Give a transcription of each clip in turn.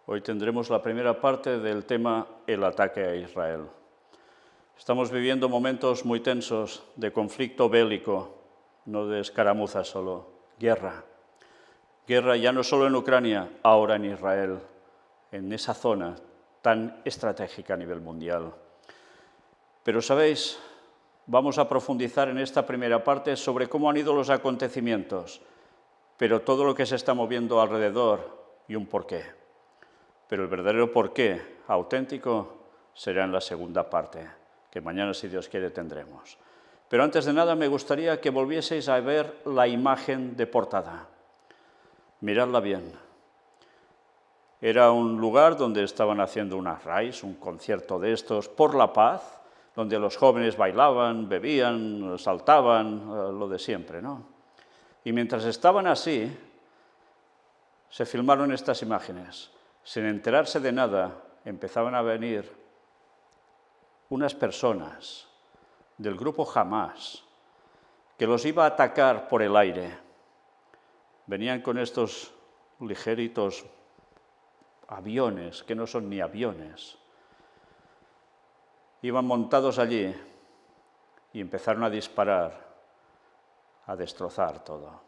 Hoy tendremos la primera parte del tema el ataque a Israel. Estamos viviendo momentos muy tensos de conflicto bélico, no de escaramuza solo, guerra. Guerra ya no solo en Ucrania, ahora en Israel, en esa zona tan estratégica a nivel mundial. Pero, ¿sabéis? Vamos a profundizar en esta primera parte sobre cómo han ido los acontecimientos, pero todo lo que se está moviendo alrededor y un porqué. Pero el verdadero porqué auténtico será en la segunda parte, que mañana, si Dios quiere, tendremos. Pero antes de nada me gustaría que volvieseis a ver la imagen de portada. Miradla bien. Era un lugar donde estaban haciendo unas raíz, un concierto de estos por la paz, donde los jóvenes bailaban, bebían, saltaban, lo de siempre, ¿no? Y mientras estaban así, se filmaron estas imágenes. Sin enterarse de nada, empezaban a venir unas personas del grupo Hamás que los iba a atacar por el aire. Venían con estos ligeritos aviones, que no son ni aviones. Iban montados allí y empezaron a disparar, a destrozar todo.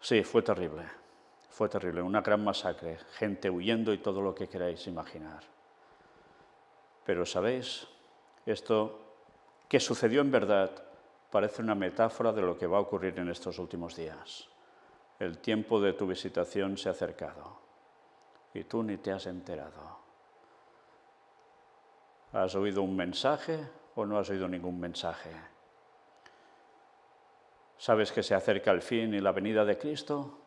Sí, fue terrible, una gran masacre, gente huyendo y todo lo que queráis imaginar. Pero, ¿sabéis? Esto que sucedió en verdad parece una metáfora de lo que va a ocurrir en estos últimos días. El tiempo de tu visitación se ha acercado y tú ni te has enterado. ¿Has oído un mensaje o no has oído ningún mensaje? ¿Sabes que se acerca el fin y la venida de Cristo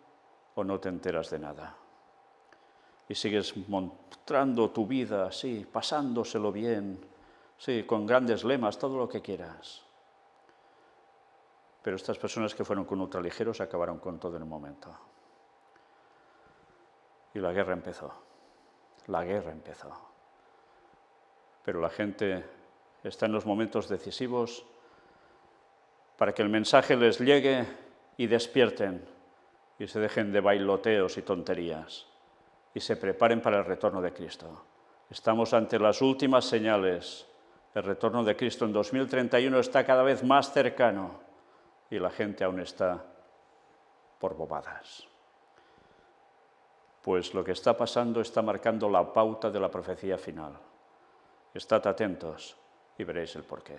o no te enteras de nada? Y sigues mostrando tu vida así, pasándoselo bien, sí, con grandes lemas, todo lo que quieras. Pero estas personas que fueron con ultraligeros acabaron con todo en un momento. Y la guerra empezó. Pero la gente está en los momentos decisivos para que el mensaje les llegue y despierten y se dejen de bailoteos y tonterías y se preparen para el retorno de Cristo. Estamos ante las últimas señales. El retorno de Cristo en 2031 está cada vez más cercano y la gente aún está por bobadas. Pues lo que está pasando está marcando la pauta de la profecía final. Estad atentos y veréis el porqué.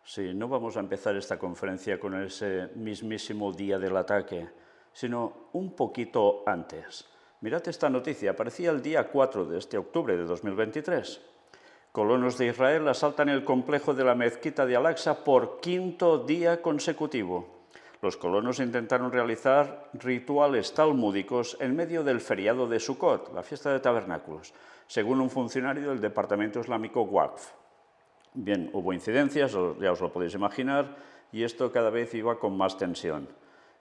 Sí, no vamos a empezar esta conferencia con ese mismísimo día del ataque, sino un poquito antes. Mirad esta noticia, aparecía el día 4 de este octubre de 2023. Colonos de Israel asaltan el complejo de la mezquita de Al-Aqsa por 5º día consecutivo. Los colonos intentaron realizar rituales talmúdicos en medio del feriado de Sukkot, la fiesta de tabernáculos, según un funcionario del Departamento Islámico Waqf. Bien, hubo incidencias, ya os lo podéis imaginar, y esto cada vez iba con más tensión.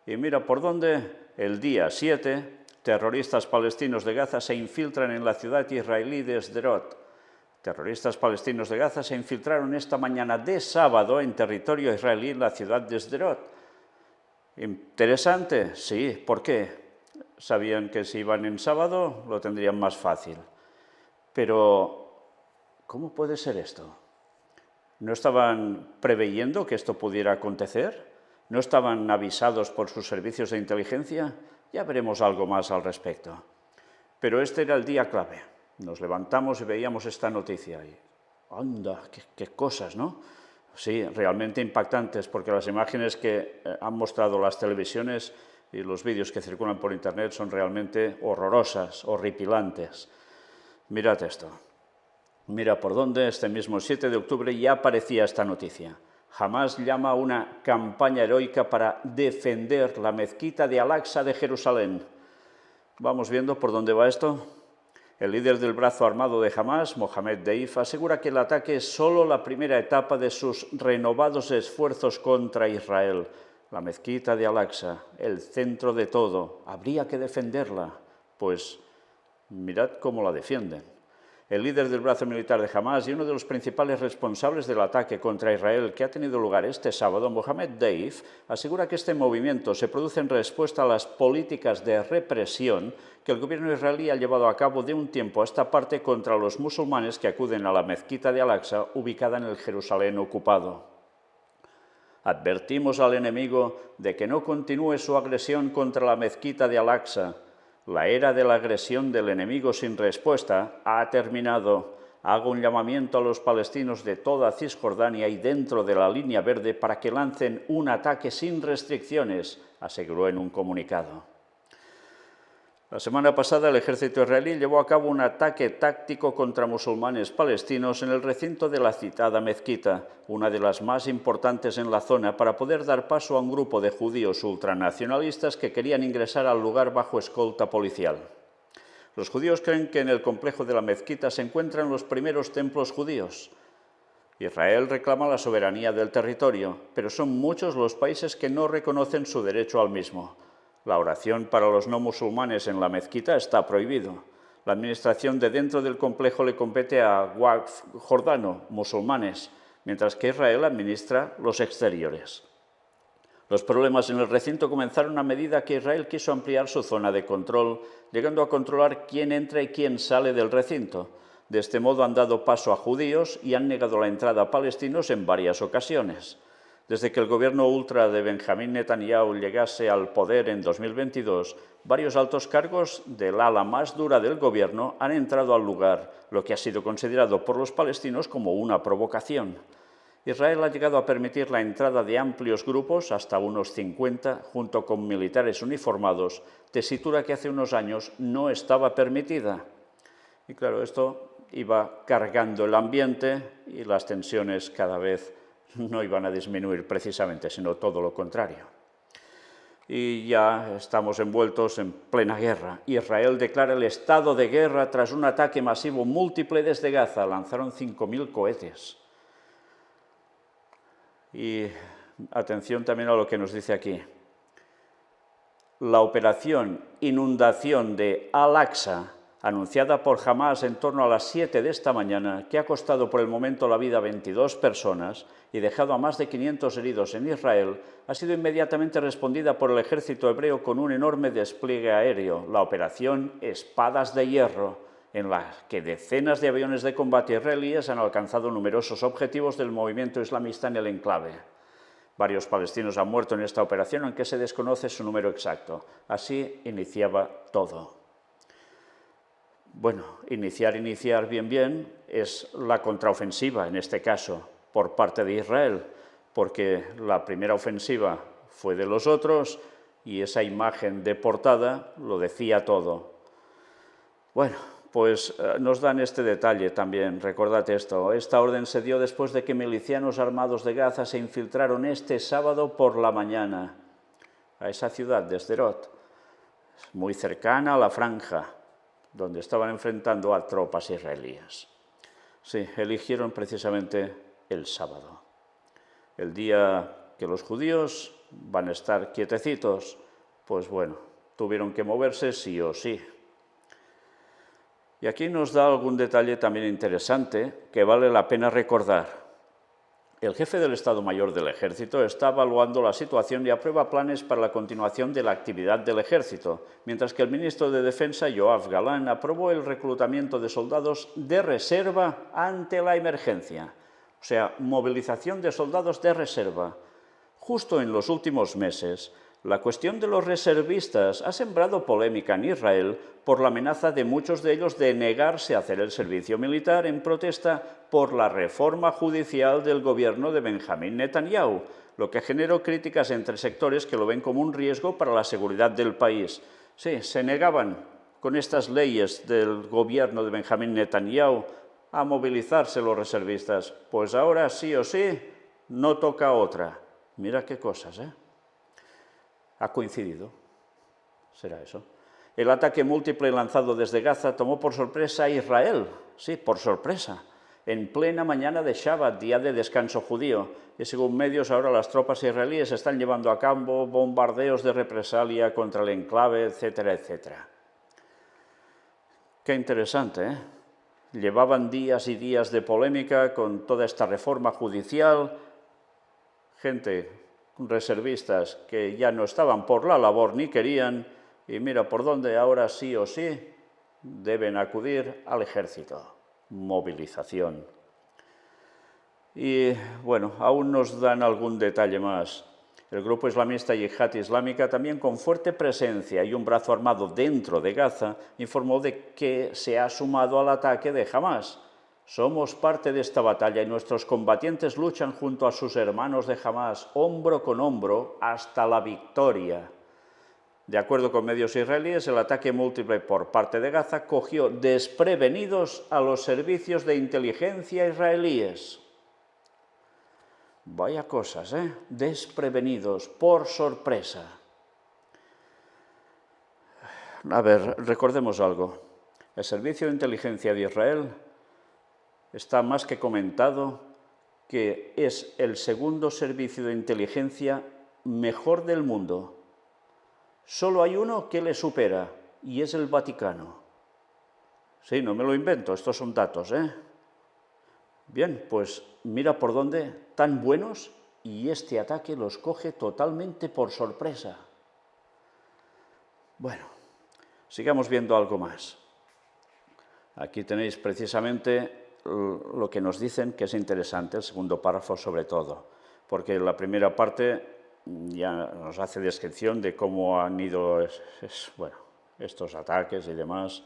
Y mira por dónde, el día 7, terroristas palestinos de Gaza se infiltran en la ciudad israelí de Sderot. Terroristas palestinos de Gaza se infiltraron esta mañana de sábado en territorio israelí en la ciudad de Sderot. ¿Interesante? Sí. ¿Por qué? Sabían que si iban en sábado lo tendrían más fácil. Pero, ¿cómo puede ser esto? ¿No estaban preveyendo que esto pudiera acontecer? ¿No estaban avisados por sus servicios de inteligencia? Ya veremos algo más al respecto. Pero este era el día clave. Nos levantamos y veíamos esta noticia y ¡anda! ¡Qué cosas!, ¿no? Sí, realmente impactantes, porque las imágenes que han mostrado las televisiones y los vídeos que circulan por internet son realmente horrorosas, horripilantes. Mirad esto. Mira por dónde, este mismo 7 de octubre ya aparecía esta noticia. Hamás llama a una campaña heroica para defender la mezquita de Al-Aqsa de Jerusalén. ¿Vamos viendo por dónde va esto? El líder del brazo armado de Hamás, Mohamed Deif, asegura que el ataque es solo la primera etapa de sus renovados esfuerzos contra Israel. La mezquita de Al-Aqsa, el centro de todo, habría que defenderla, Pues mirad cómo la defienden. El líder del brazo militar de Hamás y uno de los principales responsables del ataque contra Israel que ha tenido lugar este sábado, Mohamed Deif, asegura que este movimiento se produce en respuesta a las políticas de represión que el gobierno israelí ha llevado a cabo de un tiempo a esta parte contra los musulmanes que acuden a la mezquita de Al-Aqsa, ubicada en el Jerusalén ocupado. Advertimos al enemigo de que no continúe su agresión contra la mezquita de Al-Aqsa. La era de la agresión del enemigo sin respuesta ha terminado. Hago un llamamiento a los palestinos de toda Cisjordania y dentro de la línea verde para que lancen un ataque sin restricciones, aseguró en un comunicado. La semana pasada el ejército israelí llevó a cabo un ataque táctico contra musulmanes palestinos en el recinto de la citada mezquita, una de las más importantes en la zona, para poder dar paso a un grupo de judíos ultranacionalistas que querían ingresar al lugar bajo escolta policial. Los judíos creen que en el complejo de la mezquita se encuentran los primeros templos judíos. Israel reclama la soberanía del territorio, pero son muchos los países que no reconocen su derecho al mismo. La oración para los no musulmanes en la mezquita está prohibido. La administración de dentro del complejo le compete a Waqf jordano, musulmanes, mientras que Israel administra los exteriores. Los problemas en el recinto comenzaron a medida que Israel quiso ampliar su zona de control, llegando a controlar quién entra y quién sale del recinto. De este modo han dado paso a judíos y han negado la entrada a palestinos en varias ocasiones. Desde que el gobierno ultra de Benjamín Netanyahu llegase al poder en 2022, varios altos cargos del ala más dura del gobierno han entrado al lugar, lo que ha sido considerado por los palestinos como una provocación. Israel ha llegado a permitir la entrada de amplios grupos, hasta unos 50, junto con militares uniformados, tesitura que hace unos años no estaba permitida. Y claro, esto iba cargando el ambiente y las tensiones cada vez no iban a disminuir precisamente, sino todo lo contrario. Y ya estamos envueltos en plena guerra. Israel declara el estado de guerra tras un ataque masivo múltiple desde Gaza. Lanzaron 5.000 cohetes. Y atención también a lo que nos dice aquí. La operación inundación de Al-Aqsa, anunciada por Hamás en torno a las 7 de esta mañana, que ha costado por el momento la vida a 22 personas y dejado a más de 500 heridos en Israel, ha sido inmediatamente respondida por el ejército hebreo con un enorme despliegue aéreo, la operación Espadas de Hierro, en la que decenas de aviones de combate israelíes han alcanzado numerosos objetivos del movimiento islamista en el enclave. Varios palestinos han muerto en esta operación, aunque se desconoce su número exacto. Así iniciaba todo. Bueno, iniciar bien, es la contraofensiva, en este caso, por parte de Israel, porque la primera ofensiva fue de los otros y esa imagen de portada lo decía todo. Bueno, pues nos dan este detalle también, recordad esto. Esta orden se dio después de que milicianos armados de Gaza se infiltraron este sábado por la mañana a esa ciudad de Sderot, muy cercana a la franja, donde estaban enfrentando a tropas israelíes. Sí, eligieron precisamente el sábado, el día que los judíos van a estar quietecitos. Pues bueno, tuvieron que moverse sí o sí. Y aquí nos da algún detalle también interesante que vale la pena recordar. El jefe del Estado Mayor del Ejército está evaluando la situación y aprueba planes para la continuación de la actividad del Ejército, mientras que el ministro de Defensa, Yoav Galán, aprobó el reclutamiento de soldados de reserva ante la emergencia. O sea, movilización de soldados de reserva. Justo en los últimos meses, la cuestión de los reservistas ha sembrado polémica en Israel por la amenaza de muchos de ellos de negarse a hacer el servicio militar en protesta por la reforma judicial del gobierno de Benjamín Netanyahu, lo que generó críticas entre sectores que lo ven como un riesgo para la seguridad del país. Sí, se negaban con estas leyes del gobierno de Benjamín Netanyahu a movilizarse los reservistas. Pues ahora sí o sí, no toca otra. Mira qué cosas, ¿eh? Ha coincidido. ¿Será eso? El ataque múltiple lanzado desde Gaza tomó por sorpresa a Israel. Sí, por sorpresa. En plena mañana de Shabbat, día de descanso judío. Y según medios, ahora las tropas israelíes están llevando a cabo bombardeos de represalia contra el enclave, etcétera, etcétera. Qué interesante, ¿eh? Llevaban días y días de polémica con toda esta reforma judicial, gente, reservistas, que ya no estaban por la labor ni querían, y mira por dónde ahora sí o sí deben acudir al ejército. Movilización. Y bueno, aún nos dan algún detalle más. El grupo islamista Yihad Islámica, también con fuerte presencia y un brazo armado dentro de Gaza, informó de que se ha sumado al ataque de Hamás. Somos parte de esta batalla y nuestros combatientes luchan junto a sus hermanos de Hamás, hombro con hombro, hasta la victoria. De acuerdo con medios israelíes, el ataque múltiple por parte de Gaza cogió desprevenidos a los servicios de inteligencia israelíes. Vaya cosas, ¿eh? Desprevenidos, por sorpresa. A ver, recordemos algo. El Servicio de Inteligencia de Israel está más que comentado que es el segundo servicio de inteligencia mejor del mundo. Solo hay uno que le supera, y es el Vaticano. Sí, no me lo invento, estos son datos, ¿eh? Bien, pues mira por dónde, tan buenos, y este ataque los coge totalmente por sorpresa. Bueno, sigamos viendo algo más. Aquí tenéis precisamente lo que nos dicen que es interesante, el segundo párrafo sobre todo, porque la primera parte ya nos hace descripción de cómo han ido estos ataques y demás,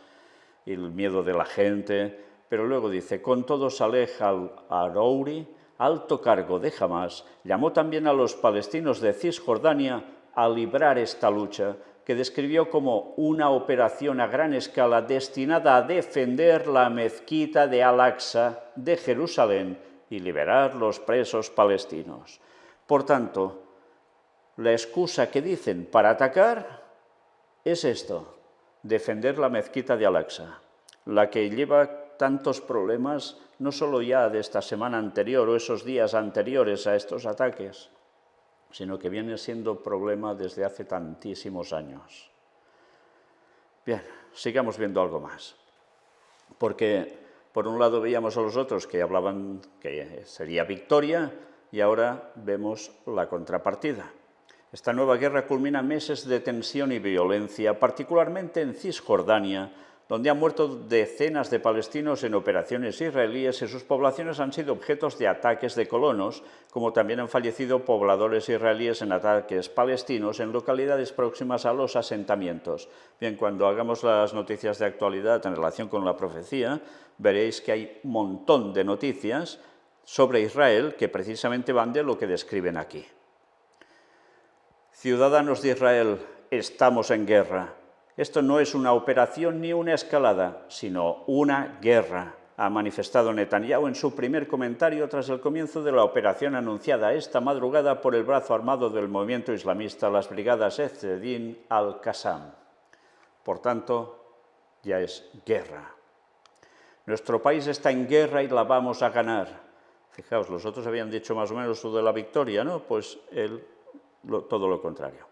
y el miedo de la gente, pero luego dice, con todo Saleh al-Arouri, alto cargo de Hamás, llamó también a los palestinos de Cisjordania a librar esta lucha, que describió como una operación a gran escala destinada a defender la mezquita de Al-Aqsa de Jerusalén y liberar los presos palestinos. Por tanto, la excusa que dicen para atacar es esto, defender la mezquita de Al-Aqsa, la que lleva tantos problemas, no solo ya de esta semana anterior o esos días anteriores a estos ataques, sino que viene siendo problema desde hace tantísimos años. Bien, sigamos viendo algo más. Porque, por un lado, veíamos a los otros que hablaban que sería victoria y ahora vemos la contrapartida. Esta nueva guerra culmina meses de tensión y violencia, particularmente en Cisjordania, donde han muerto decenas de palestinos en operaciones israelíes y sus poblaciones han sido objetos de ataques de colonos, como también han fallecido pobladores israelíes en ataques palestinos en localidades próximas a los asentamientos. Bien, cuando hagamos las noticias de actualidad en relación con la profecía, veréis que hay un montón de noticias sobre Israel que precisamente van de lo que describen aquí. Ciudadanos de Israel, estamos en guerra. Esto no es una operación ni una escalada, sino una guerra, ha manifestado Netanyahu en su primer comentario tras el comienzo de la operación anunciada esta madrugada por el brazo armado del movimiento islamista, las brigadas Ezzedin al-Qassam. Por tanto, ya es guerra. Nuestro país está en guerra y la vamos a ganar. Fijaos, los otros habían dicho más o menos lo de la victoria, ¿no? Pues todo lo contrario.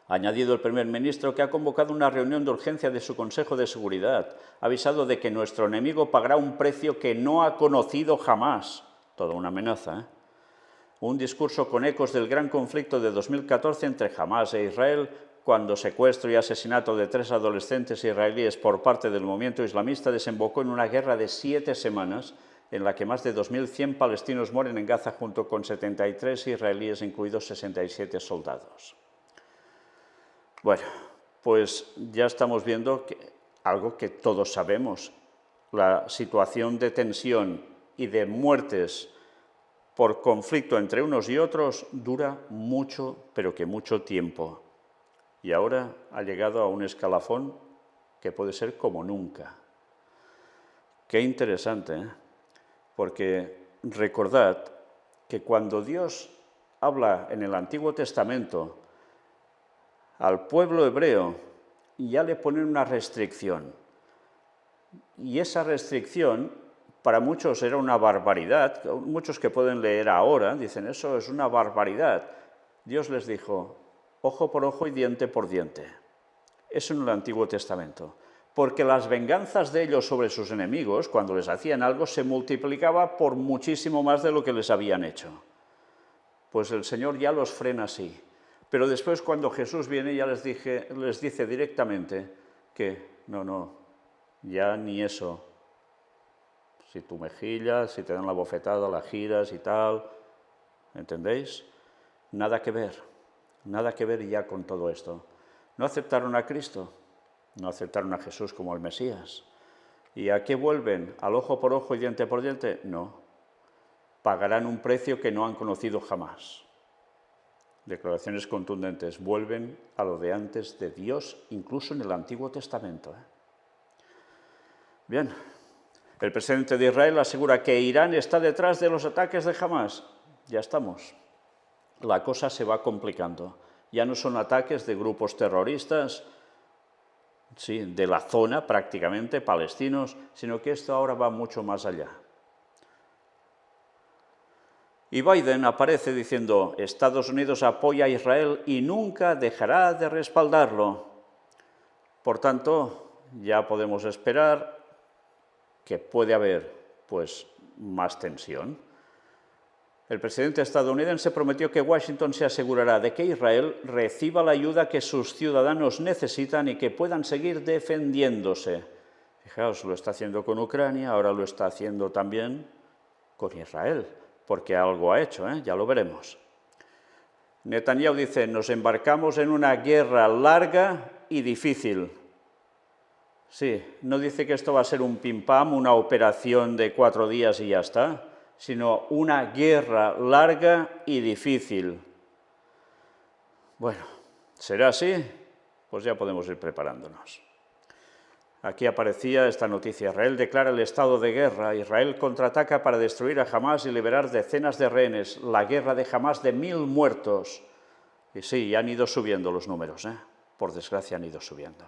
Ha añadido el primer ministro que ha convocado una reunión de urgencia de su Consejo de Seguridad. Ha avisado de que nuestro enemigo pagará un precio que no ha conocido jamás. Toda una amenaza, ¿eh? Un discurso con ecos del gran conflicto de 2014 entre Hamás e Israel, cuando secuestro y asesinato de 3 adolescentes israelíes por parte del movimiento islamista desembocó en una guerra de 7 semanas, en la que más de 2.100 palestinos mueren en Gaza junto con 73 israelíes, incluidos 67 soldados. Bueno, pues ya estamos viendo algo que todos sabemos. La situación de tensión y de muertes por conflicto entre unos y otros dura mucho, pero que mucho tiempo. Y ahora ha llegado a un escalafón que puede ser como nunca. Qué interesante, ¿eh? Porque recordad que cuando Dios habla en el Antiguo Testamento al pueblo hebreo, ya le ponen una restricción. Y esa restricción para muchos era una barbaridad. Muchos que pueden leer ahora dicen, eso es una barbaridad. Dios les dijo, ojo por ojo y diente por diente. Eso en el Antiguo Testamento. porque las venganzas de ellos sobre sus enemigos, cuando les hacían algo, se multiplicaba por muchísimo más de lo que les habían hecho. Pues el Señor ya los frena así. Pero después, cuando Jesús viene, ya les dice directamente que no, ya ni eso. Si tu mejilla, si te dan la bofetada, la giras y tal, ¿entendéis? Nada que ver ya con todo esto. No aceptaron a Cristo, no aceptaron a Jesús como el Mesías. ¿Y a qué vuelven? ¿Al ojo por ojo y diente por diente? No. Pagarán un precio que no han conocido jamás. Declaraciones contundentes. Vuelven a lo de antes de Dios, incluso en el Antiguo Testamento. Bien. El presidente de Israel asegura que Irán está detrás de los ataques de Hamás. Ya estamos. La cosa se va complicando. Ya no son ataques de grupos terroristas, sí, de la zona prácticamente, palestinos, sino que esto ahora va mucho más allá. Y Biden aparece diciendo, Estados Unidos apoya a Israel y nunca dejará de respaldarlo. Por tanto, ya podemos esperar que puede haber, pues, más tensión. El presidente estadounidense prometió que Washington se asegurará de que Israel reciba la ayuda que sus ciudadanos necesitan y que puedan seguir defendiéndose. Fijaos, lo está haciendo con Ucrania, ahora lo está haciendo también con Israel, porque algo ha hecho, ya lo veremos. Netanyahu dice, nos embarcamos en una guerra larga y difícil. Sí, no dice que esto va a ser un pim-pam, una operación de 4 días y ya está, sino una guerra larga y difícil. Bueno, ¿será así? Pues ya podemos ir preparándonos. Aquí aparecía esta noticia, Israel declara el estado de guerra, Israel contraataca para destruir a Hamás y liberar decenas de rehenes, la guerra de Hamás de 1000 muertos. Y sí, han ido subiendo los números, por desgracia han ido subiendo.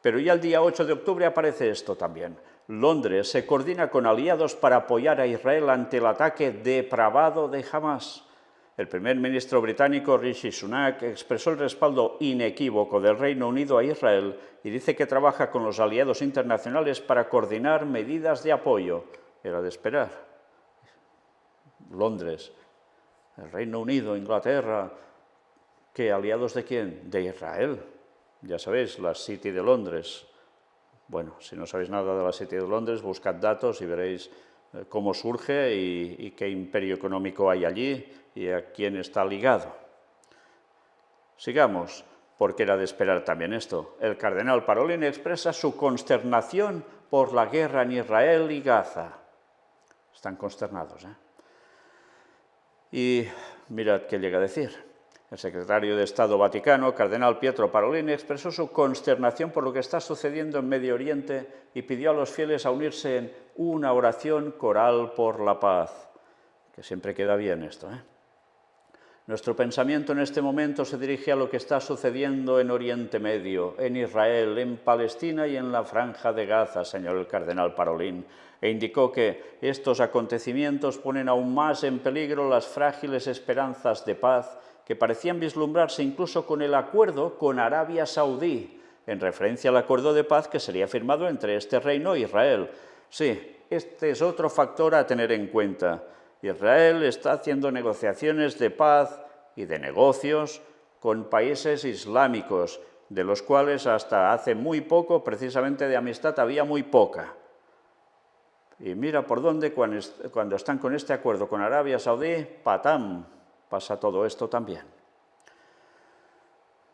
Pero ya el día 8 de octubre aparece esto también. Londres se coordina con aliados para apoyar a Israel ante el ataque depravado de Hamás. El primer ministro británico Rishi Sunak expresó el respaldo inequívoco del Reino Unido a Israel y dice que trabaja con los aliados internacionales para coordinar medidas de apoyo. Era de esperar. Londres, el Reino Unido, Inglaterra, ¿qué aliados de quién? De Israel. Ya sabéis, la City de Londres. Bueno, si no sabéis nada de la City de Londres, buscad datos y veréis cómo surge y qué imperio económico hay allí y a quién está ligado. Sigamos, porque era de esperar también esto. El cardenal Parolin expresa su consternación por la guerra en Israel y Gaza. Están consternados, Y mirad qué llega a decir. El secretario de Estado Vaticano, cardenal Pietro Parolin, expresó su consternación por lo que está sucediendo en Medio Oriente y pidió a los fieles a unirse en una oración coral por la paz. Que siempre queda bien esto, Nuestro pensamiento en este momento se dirige a lo que está sucediendo en Oriente Medio, en Israel, en Palestina y en la Franja de Gaza, señaló el cardenal Parolin, e indicó que estos acontecimientos ponen aún más en peligro las frágiles esperanzas de paz que parecían vislumbrarse incluso con el acuerdo con Arabia Saudí, en referencia al acuerdo de paz que sería firmado entre este reino e Israel. Sí, este es otro factor a tener en cuenta. Israel está haciendo negociaciones de paz y de negocios con países islámicos, de los cuales hasta hace muy poco, precisamente de amistad, había muy poca. Y mira por dónde, cuando están con este acuerdo con Arabia Saudí, ¡patam!, pasa todo esto también.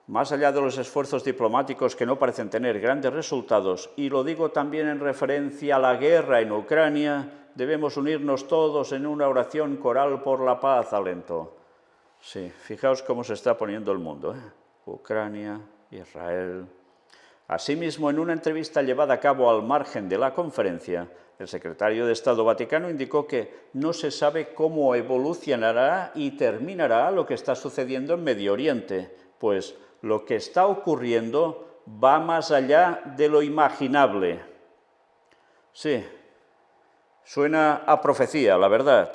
Más allá de los esfuerzos diplomáticos que no parecen tener grandes resultados, y lo digo también en referencia a la guerra en Ucrania, debemos unirnos todos en una oración coral por la paz, alentó. Sí, fijaos cómo se está poniendo el mundo, Ucrania, Israel. Asimismo, en una entrevista llevada a cabo al margen de la conferencia, el secretario de Estado Vaticano indicó que no se sabe cómo evolucionará y terminará lo que está sucediendo en Medio Oriente, pues lo que está ocurriendo va más allá de lo imaginable. Sí, suena a profecía, la verdad.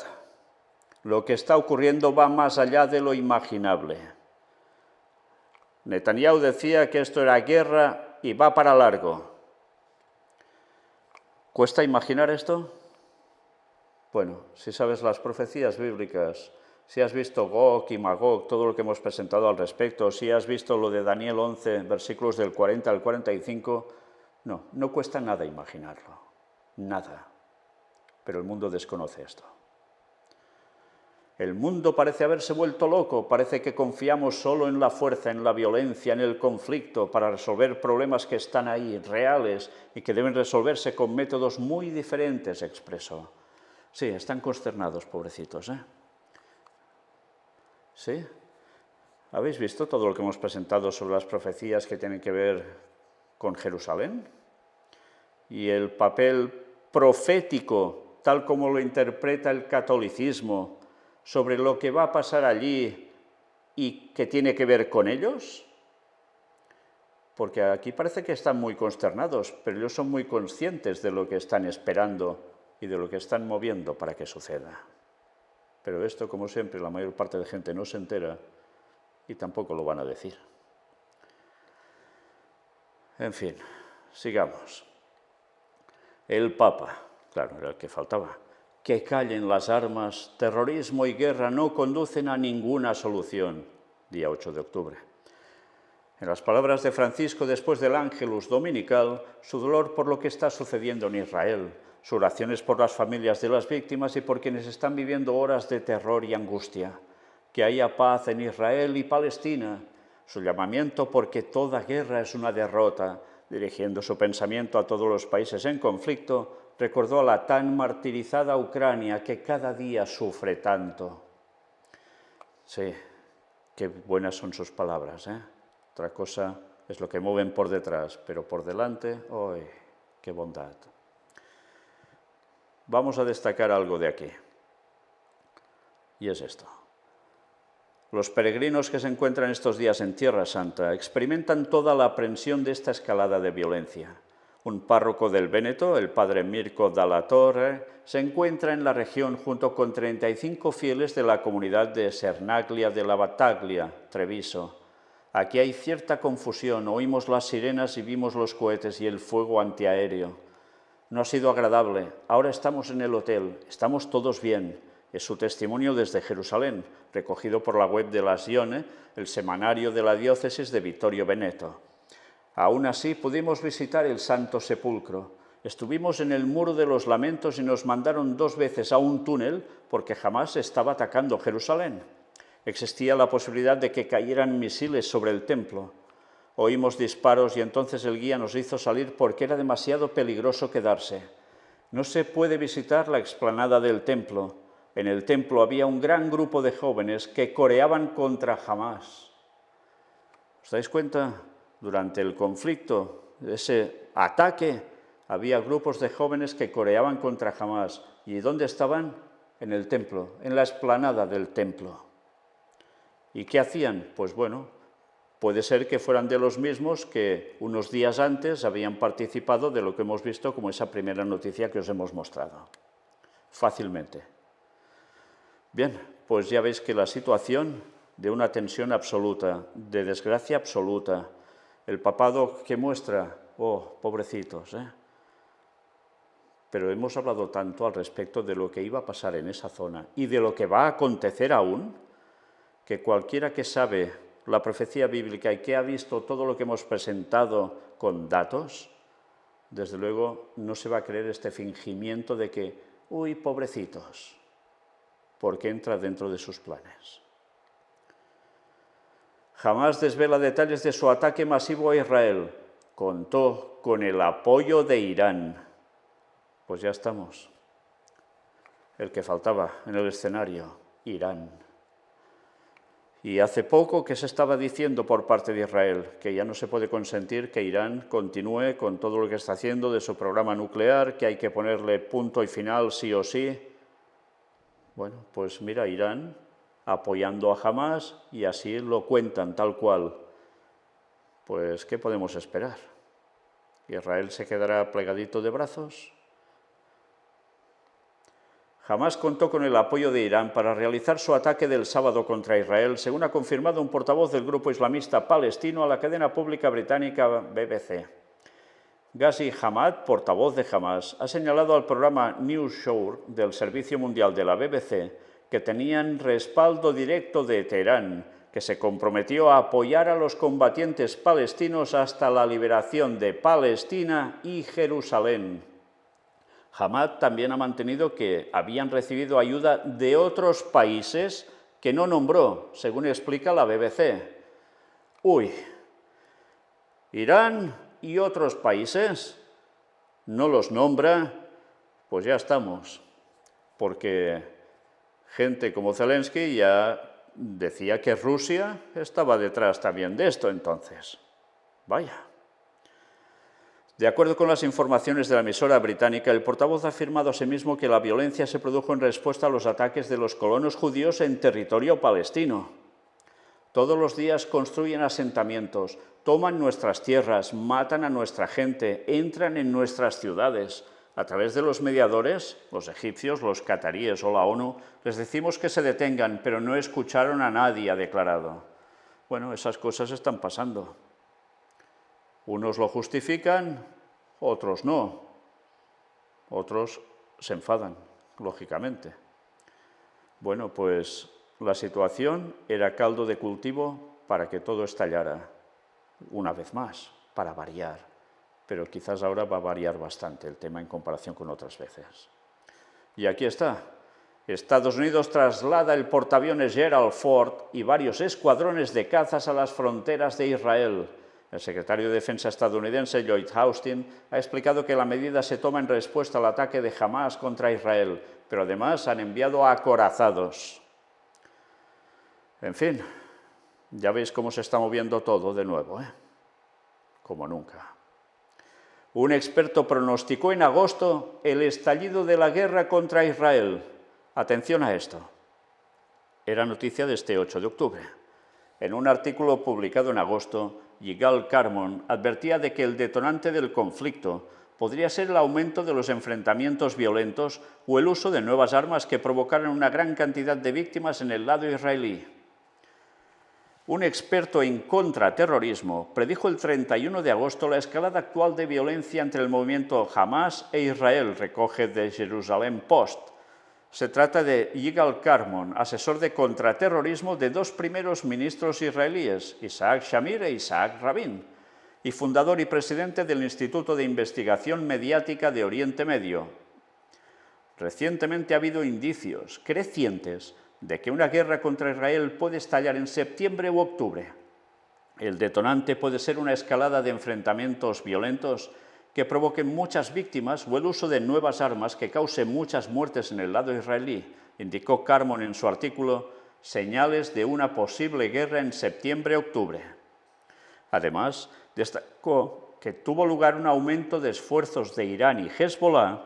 Lo que está ocurriendo va más allá de lo imaginable. Netanyahu decía que esto era guerra y va para largo. ¿Cuesta imaginar esto? Bueno, si sabes las profecías bíblicas, si has visto Gog y Magog, todo lo que hemos presentado al respecto, si has visto lo de Daniel 11, versículos del 40 al 45, no cuesta nada imaginarlo, nada. Pero el mundo desconoce esto. El mundo parece haberse vuelto loco, parece que confiamos solo en la fuerza, en la violencia, en el conflicto, para resolver problemas que están ahí, reales, y que deben resolverse con métodos muy diferentes, expresó. Sí, están consternados, pobrecitos, ¿eh? ¿Sí? ¿Habéis visto todo lo que hemos presentado sobre las profecías que tienen que ver con Jerusalén? Y el papel profético, tal como lo interpreta el catolicismo, sobre lo que va a pasar allí y que tiene que ver con ellos? Porque aquí parece que están muy consternados, pero ellos son muy conscientes de lo que están esperando y de lo que están moviendo para que suceda. Pero esto, como siempre, la mayor parte de gente no se entera y tampoco lo van a decir. En fin, sigamos. El Papa, claro, era el que faltaba. Que callen las armas, terrorismo y guerra no conducen a ninguna solución. Día 8 de octubre. En las palabras de Francisco después del Ángelus dominical, su dolor por lo que está sucediendo en Israel, sus oraciones por las familias de las víctimas y por quienes están viviendo horas de terror y angustia. Que haya paz en Israel y Palestina. Su llamamiento porque toda guerra es una derrota, dirigiendo su pensamiento a todos los países en conflicto, recordó a la tan martirizada Ucrania que cada día sufre tanto. Sí, qué buenas son sus palabras, ¿eh? Otra cosa es lo que mueven por detrás, pero por delante, ¡ay, qué bondad! Vamos a destacar algo de aquí, y es esto. Los peregrinos que se encuentran estos días en Tierra Santa experimentan toda la aprensión de esta escalada de violencia. Un párroco del Véneto, el padre Mirko Dalla Torre, se encuentra en la región junto con 35 fieles de la comunidad de Cernaglia de la Battaglia, Treviso. Aquí hay cierta confusión, oímos las sirenas y vimos los cohetes y el fuego antiaéreo. No ha sido agradable, ahora estamos en el hotel, estamos todos bien. Es su testimonio desde Jerusalén, recogido por la web de la Sione, el semanario de la diócesis de Vittorio Veneto. Aún así, pudimos visitar el Santo Sepulcro. Estuvimos en el Muro de los Lamentos y nos mandaron 2 veces a un túnel porque jamás estaba atacando Jerusalén. Existía la posibilidad de que cayeran misiles sobre el templo. Oímos disparos y entonces el guía nos hizo salir porque era demasiado peligroso quedarse. No se puede visitar la explanada del templo. En el templo había un gran grupo de jóvenes que coreaban contra Hamás. ¿Os dais cuenta? Durante el conflicto, ese ataque, había grupos de jóvenes que coreaban contra Hamás. ¿Y dónde estaban? En el templo, en la explanada del templo. ¿Y qué hacían? Pues bueno, puede ser que fueran de los mismos que unos días antes habían participado de lo que hemos visto como esa primera noticia que os hemos mostrado. Fácilmente. Bien, pues ya veis que la situación de una tensión absoluta, de desgracia absoluta, el papado que muestra, oh, pobrecitos, ¿eh? Pero hemos hablado tanto al respecto de lo que iba a pasar en esa zona y de lo que va a acontecer aún, que cualquiera que sabe la profecía bíblica y que ha visto todo lo que hemos presentado con datos, desde luego no se va a creer este fingimiento de que, uy, pobrecitos, porque entra dentro de sus planes. Jamás desvela detalles de su ataque masivo a Israel. Contó con el apoyo de Irán. Pues ya estamos. El que faltaba en el escenario, Irán. Y hace poco que se estaba diciendo por parte de Israel que ya no se puede consentir que Irán continúe con todo lo que está haciendo de su programa nuclear, que hay que ponerle punto y final sí o sí. Bueno, pues mira, Irán apoyando a Hamás y así lo cuentan tal cual. Pues, ¿qué podemos esperar? ¿Israel se quedará plegadito de brazos? Hamás contó con el apoyo de Irán para realizar su ataque del sábado contra Israel, según ha confirmado un portavoz del grupo islamista palestino a la cadena pública británica BBC. Ghazi Hamad, portavoz de Hamás, ha señalado al programa News Show del Servicio Mundial de la BBC que tenían respaldo directo de Teherán, que se comprometió a apoyar a los combatientes palestinos hasta la liberación de Palestina y Jerusalén. Hamad también ha mantenido que habían recibido ayuda de otros países que no nombró, según explica la BBC. Uy, Irán y otros países no los nombra, pues ya estamos, porque gente como Zelensky ya decía que Rusia estaba detrás también de esto entonces. Vaya. De acuerdo con las informaciones de la emisora británica, el portavoz ha afirmado asimismo que la violencia se produjo en respuesta a los ataques de los colonos judíos en territorio palestino. Todos los días construyen asentamientos, toman nuestras tierras, matan a nuestra gente, entran en nuestras ciudades. A través de los mediadores, los egipcios, los cataríes o la ONU, les decimos que se detengan, pero no escucharon a nadie, ha declarado. Bueno, esas cosas están pasando. Unos lo justifican, otros no. Otros se enfadan, lógicamente. Bueno, pues la situación era caldo de cultivo para que todo estallara, una vez más, para variar. Pero quizás ahora va a variar bastante el tema en comparación con otras veces. Y aquí está. Estados Unidos traslada el portaaviones Gerald Ford y varios escuadrones de cazas a las fronteras de Israel. El secretario de Defensa estadounidense, Lloyd Austin, ha explicado que la medida se toma en respuesta al ataque de Hamás contra Israel, pero además han enviado acorazados. En fin, ya veis cómo se está moviendo todo de nuevo, como nunca. Un experto pronosticó en agosto el estallido de la guerra contra Israel. Atención a esto. Era noticia de este 8 de octubre. En un artículo publicado en agosto, Yigal Carmon advertía de que el detonante del conflicto podría ser el aumento de los enfrentamientos violentos o el uso de nuevas armas que provocaran una gran cantidad de víctimas en el lado israelí. Un experto en contraterrorismo predijo el 31 de agosto la escalada actual de violencia entre el movimiento Hamás e Israel, recoge The Jerusalem Post. Se trata de Yigal Carmon, asesor de contraterrorismo de dos primeros ministros israelíes, Isaac Shamir e Isaac Rabin, y fundador y presidente del Instituto de Investigación Mediática de Oriente Medio. Recientemente ha habido indicios crecientes de que una guerra contra Israel puede estallar en septiembre u octubre. El detonante puede ser una escalada de enfrentamientos violentos que provoquen muchas víctimas o el uso de nuevas armas que causen muchas muertes en el lado israelí, indicó Carmon en su artículo Señales de una posible guerra en septiembre-octubre. Además, destacó que tuvo lugar un aumento de esfuerzos de Irán y Hezbollah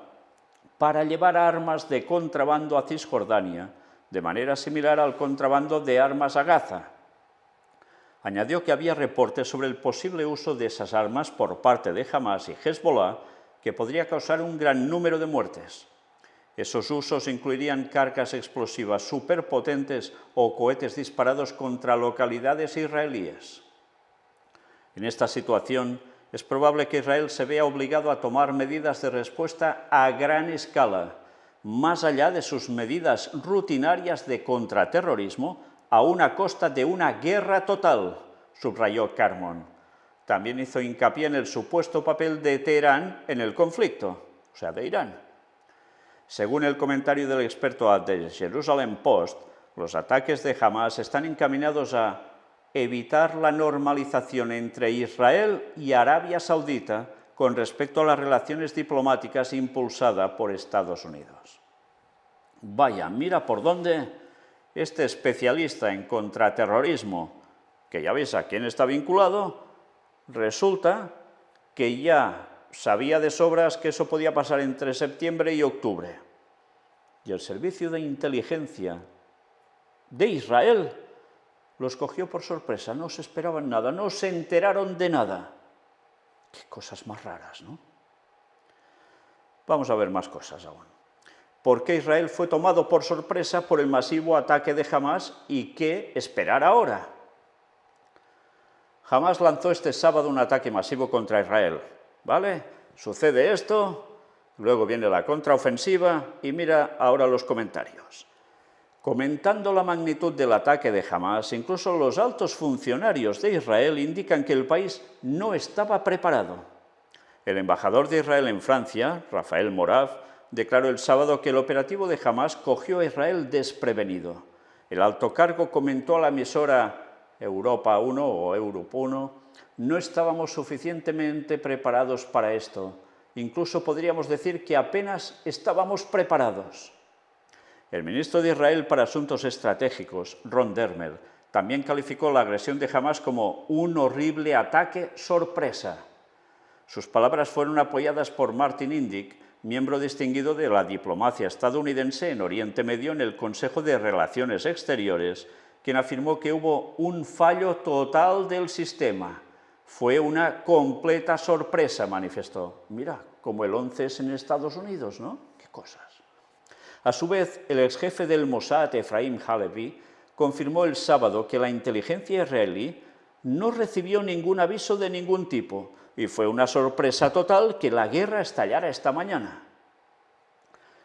para llevar armas de contrabando a Cisjordania, de manera similar al contrabando de armas a Gaza. Añadió que había reportes sobre el posible uso de esas armas por parte de Hamás y Hezbollah que podría causar un gran número de muertes. Esos usos incluirían cargas explosivas superpotentes o cohetes disparados contra localidades israelíes. En esta situación, es probable que Israel se vea obligado a tomar medidas de respuesta a gran escala, más allá de sus medidas rutinarias de contraterrorismo, a una costa de una guerra total, subrayó Carmon. También hizo hincapié en el supuesto papel de Teherán en el conflicto, o sea, de Irán. Según el comentario del experto a The Jerusalem Post, los ataques de Hamás están encaminados a evitar la normalización entre Israel y Arabia Saudita con respecto a las relaciones diplomáticas impulsada por Estados Unidos. Vaya, mira por dónde este especialista en contraterrorismo, que ya veis a quién está vinculado, resulta que ya sabía de sobras que eso podía pasar entre septiembre y octubre. Y el servicio de inteligencia de Israel los cogió por sorpresa, no se esperaban nada, no se enteraron de nada. Qué cosas más raras, ¿no? Vamos a ver más cosas aún. ¿Por qué Israel fue tomado por sorpresa por el masivo ataque de Hamás y qué esperar ahora? Hamás lanzó este sábado un ataque masivo contra Israel, ¿vale? Sucede esto, luego viene la contraofensiva y mira ahora los comentarios. Comentando la magnitud del ataque de Hamás, incluso los altos funcionarios de Israel indican que el país no estaba preparado. El embajador de Israel en Francia, Rafael Morav, declaró el sábado que el operativo de Hamás cogió a Israel desprevenido. El alto cargo comentó a la emisora Europa 1 o Europe 1, no estábamos suficientemente preparados para esto. Incluso podríamos decir que apenas estábamos preparados. El ministro de Israel para Asuntos Estratégicos, Ron Dermer, también calificó la agresión de Hamás como un horrible ataque sorpresa. Sus palabras fueron apoyadas por Martin Indyk, miembro distinguido de la diplomacia estadounidense en Oriente Medio en el Consejo de Relaciones Exteriores, quien afirmó que hubo un fallo total del sistema. Fue una completa sorpresa, manifestó. Mira, como el 11 es en Estados Unidos, ¿no? Qué cosas. A su vez, el exjefe del Mossad, Efraim Halevi, confirmó el sábado que la inteligencia israelí no recibió ningún aviso de ningún tipo y fue una sorpresa total que la guerra estallara esta mañana.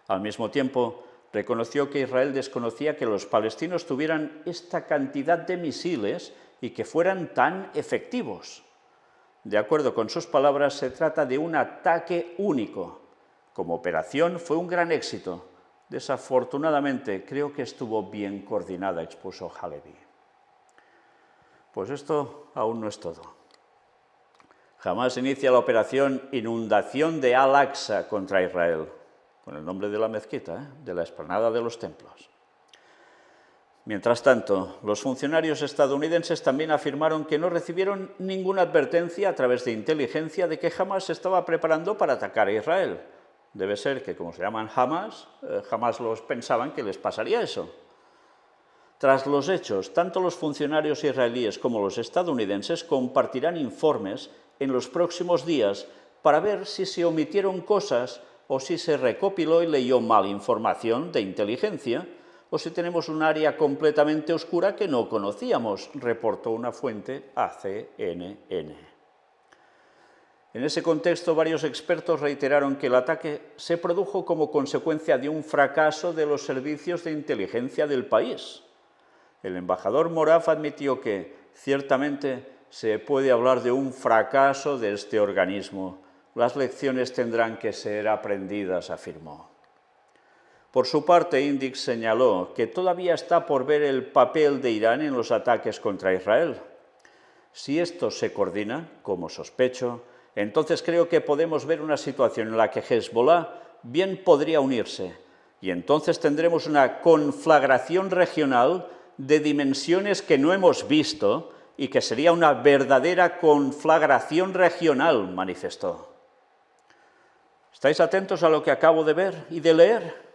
Al mismo tiempo, reconoció que Israel desconocía que los palestinos tuvieran esta cantidad de misiles y que fueran tan efectivos. De acuerdo con sus palabras, se trata de un ataque único. Como operación fue un gran éxito. Desafortunadamente, creo que estuvo bien coordinada, expuso Halevi. Pues esto aún no es todo. Hamás inicia la operación Inundación de Al-Aqsa contra Israel, con el nombre de la mezquita, de la explanada de los templos. Mientras tanto, los funcionarios estadounidenses también afirmaron que no recibieron ninguna advertencia a través de inteligencia de que Hamás se estaba preparando para atacar a Israel. Debe ser que, como se llaman Hamás, jamás los pensaban que les pasaría eso. Tras los hechos, tanto los funcionarios israelíes como los estadounidenses compartirán informes en los próximos días para ver si se omitieron cosas o si se recopiló y leyó mal información de inteligencia o si tenemos un área completamente oscura que no conocíamos, reportó una fuente a CNN. En ese contexto, varios expertos reiteraron que el ataque se produjo como consecuencia de un fracaso de los servicios de inteligencia del país. El embajador Morav admitió que, ciertamente, se puede hablar de un fracaso de este organismo. Las lecciones tendrán que ser aprendidas, afirmó. Por su parte, Indyk señaló que todavía está por ver el papel de Irán en los ataques contra Israel. Si esto se coordina, como sospecho, entonces creo que podemos ver una situación en la que Hezbollah bien podría unirse, y entonces tendremos una conflagración regional de dimensiones que no hemos visto y que sería una verdadera conflagración regional, manifestó. ¿Estáis atentos a lo que acabo de ver y de leer?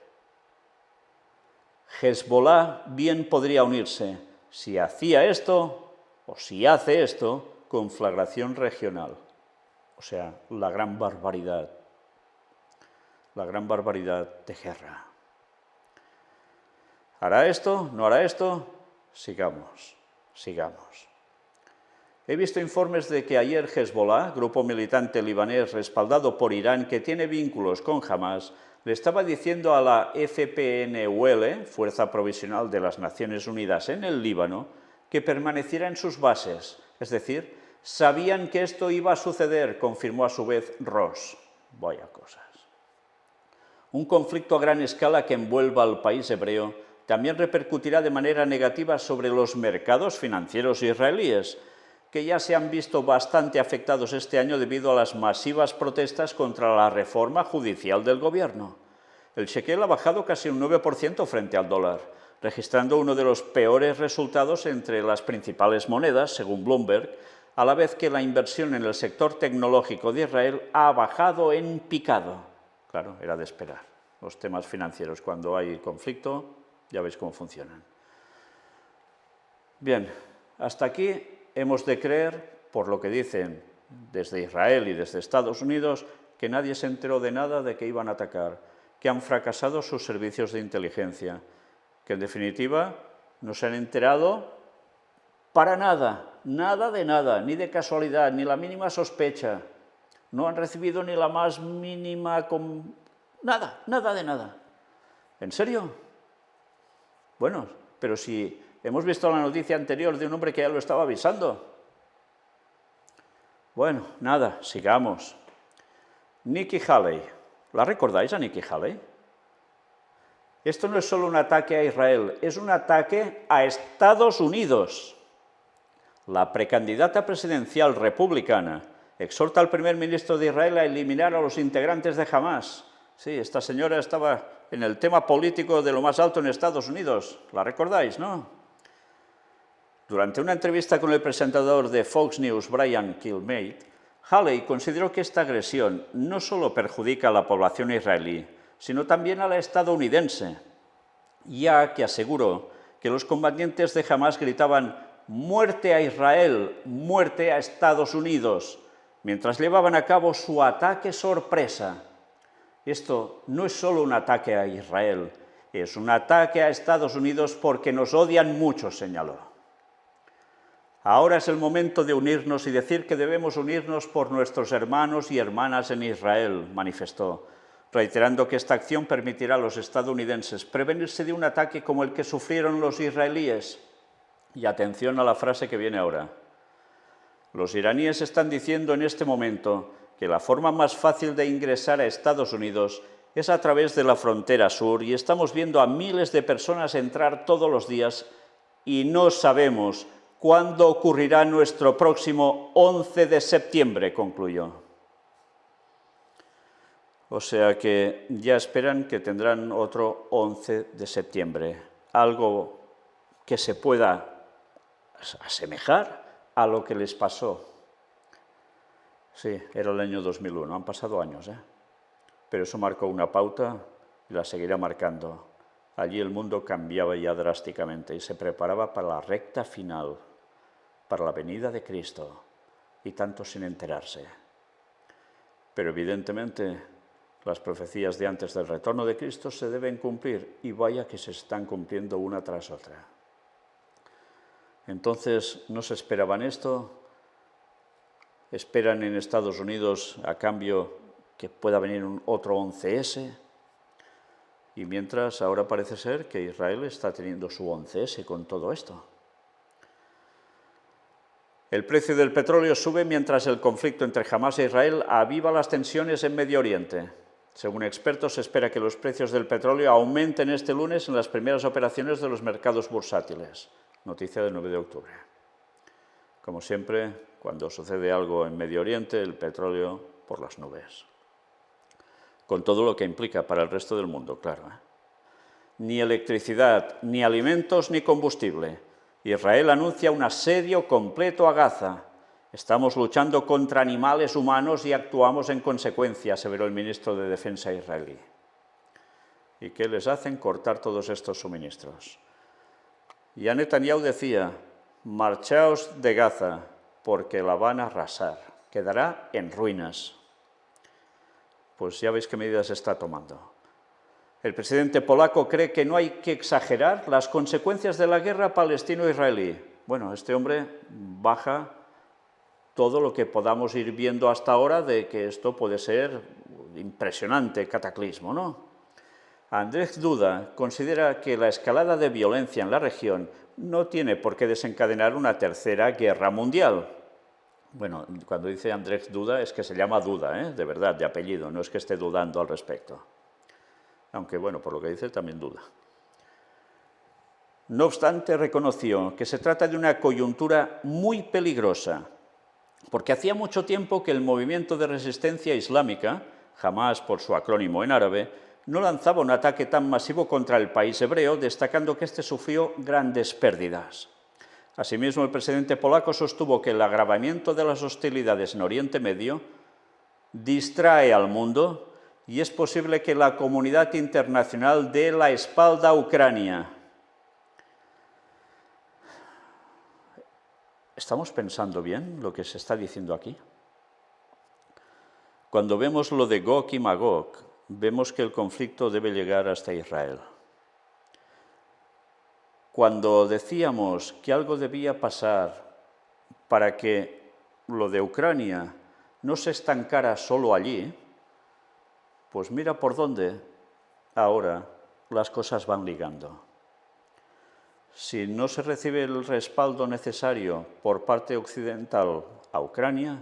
Hezbollah bien podría unirse. Si hacía esto, o si hace esto, conflagración regional. O sea, la gran barbaridad de guerra. ¿Hará esto? ¿No hará esto? Sigamos. He visto informes de que ayer Hezbollah, grupo militante libanés respaldado por Irán que tiene vínculos con Hamás, le estaba diciendo a la FPNUL, Fuerza Provisional de las Naciones Unidas en el Líbano, que permaneciera en sus bases, es decir, sabían que esto iba a suceder, confirmó a su vez Ross. Vaya cosas. Un conflicto a gran escala que envuelva al país hebreo también repercutirá de manera negativa sobre los mercados financieros israelíes, que ya se han visto bastante afectados este año debido a las masivas protestas contra la reforma judicial del gobierno. El shekel ha bajado casi un 9% frente al dólar, registrando uno de los peores resultados entre las principales monedas, según Bloomberg, a la vez que la inversión en el sector tecnológico de Israel ha bajado en picado. Claro, era de esperar. Los temas financieros, cuando hay conflicto, ya veis cómo funcionan. Bien, hasta aquí hemos de creer, por lo que dicen desde Israel y desde Estados Unidos, que nadie se enteró de nada de que iban a atacar, que han fracasado sus servicios de inteligencia, que en definitiva no se han enterado para nada, nada de nada, ni de casualidad, ni la mínima sospecha. No han recibido ni la más mínima... Nada, nada de nada. ¿En serio? Bueno, pero si hemos visto la noticia anterior de un hombre que ya lo estaba avisando. Bueno, nada, sigamos. Nikki Haley. ¿La recordáis a Nikki Haley? Esto no es solo un ataque a Israel, es un ataque a Estados Unidos. La precandidata presidencial republicana exhorta al primer ministro de Israel a eliminar a los integrantes de Hamás. Sí, esta señora estaba en el tema político de lo más alto en Estados Unidos. ¿La recordáis, no? Durante una entrevista con el presentador de Fox News, Brian Kilmeade, Haley consideró que esta agresión no solo perjudica a la población israelí, sino también a la estadounidense, ya que aseguró que los combatientes de Hamás gritaban «muerte a Israel, muerte a Estados Unidos», mientras llevaban a cabo su ataque sorpresa. Esto no es solo un ataque a Israel, es un ataque a Estados Unidos porque nos odian mucho, señaló. Ahora es el momento de unirnos y decir que debemos unirnos por nuestros hermanos y hermanas en Israel, manifestó, reiterando que esta acción permitirá a los estadounidenses prevenirse de un ataque como el que sufrieron los israelíes. Y atención a la frase que viene ahora. Los iraníes están diciendo en este momento que la forma más fácil de ingresar a Estados Unidos es a través de la frontera sur y estamos viendo a miles de personas entrar todos los días y no sabemos cuándo ocurrirá nuestro próximo 11 de septiembre, concluyó. O sea que ya esperan que tendrán otro 11 de septiembre, algo que se pueda asemejar a lo que les pasó. Sí, era el año 2001, han pasado años, pero eso marcó una pauta y la seguirá marcando. Allí el mundo cambiaba ya drásticamente y se preparaba para la recta final, para la venida de Cristo, y tanto sin enterarse. Pero evidentemente las profecías de antes del retorno de Cristo se deben cumplir, y vaya que se están cumpliendo una tras otra. Entonces, ¿no se esperaban esto? ¿Esperan en Estados Unidos a cambio que pueda venir otro 11S? Y mientras, ahora parece ser que Israel está teniendo su 11S con todo esto. El precio del petróleo sube mientras el conflicto entre Hamás e Israel aviva las tensiones en Medio Oriente. Según expertos, se espera que los precios del petróleo aumenten este lunes en las primeras operaciones de los mercados bursátiles. Noticia del 9 de octubre. Como siempre, cuando sucede algo en Medio Oriente, el petróleo por las nubes. Con todo lo que implica para el resto del mundo, claro. Ni electricidad, ni alimentos, ni combustible. Israel anuncia un asedio completo a Gaza. Estamos luchando contra animales humanos y actuamos en consecuencia, aseveró el ministro de Defensa israelí. ¿Y qué les hacen? Cortar todos estos suministros. Ya Netanyahu decía, marchaos de Gaza, porque la van a arrasar, quedará en ruinas. Pues ya veis qué medidas está tomando. El presidente polaco cree que no hay que exagerar las consecuencias de la guerra palestino-israelí. Bueno, este hombre baja todo lo que podamos ir viendo hasta ahora de que esto puede ser impresionante cataclismo, ¿no? Andrzej Duda considera que la escalada de violencia en la región no tiene por qué desencadenar una tercera guerra mundial. Bueno, cuando dice Andrzej Duda es que se llama Duda, de verdad, de apellido, no es que esté dudando al respecto. Aunque, bueno, por lo que dice también duda. No obstante, reconoció que se trata de una coyuntura muy peligrosa, porque hacía mucho tiempo que el movimiento de resistencia islámica, Hamás por su acrónimo en árabe, no lanzaba un ataque tan masivo contra el país hebreo, destacando que este sufrió grandes pérdidas. Asimismo, el presidente polaco sostuvo que el agravamiento de las hostilidades en Oriente Medio distrae al mundo y es posible que la comunidad internacional dé la espalda a Ucrania. ¿Estamos pensando bien lo que se está diciendo aquí? Cuando vemos lo de Gog y Magog, vemos que el conflicto debe llegar hasta Israel. Cuando decíamos que algo debía pasar para que lo de Ucrania no se estancara solo allí, pues mira por dónde ahora las cosas van ligando. Si no se recibe el respaldo necesario por parte occidental a Ucrania,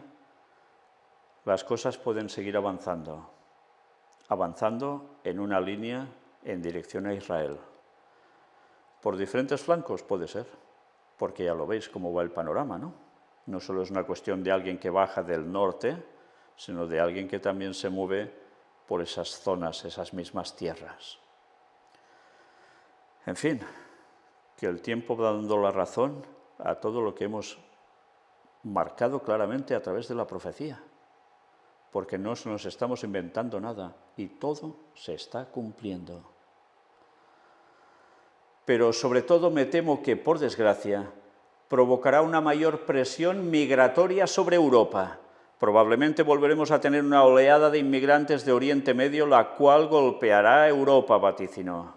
las cosas pueden seguir avanzando en una línea en dirección a Israel. Por diferentes flancos puede ser, porque ya lo veis cómo va el panorama, ¿no? No solo es una cuestión de alguien que baja del norte, sino de alguien que también se mueve por esas zonas, esas mismas tierras. En fin, que el tiempo va dando la razón a todo lo que hemos marcado claramente a través de la profecía, porque no nos estamos inventando nada y todo se está cumpliendo. Pero sobre todo me temo que, por desgracia, provocará una mayor presión migratoria sobre Europa. Probablemente volveremos a tener una oleada de inmigrantes de Oriente Medio, la cual golpeará a Europa, vaticinó.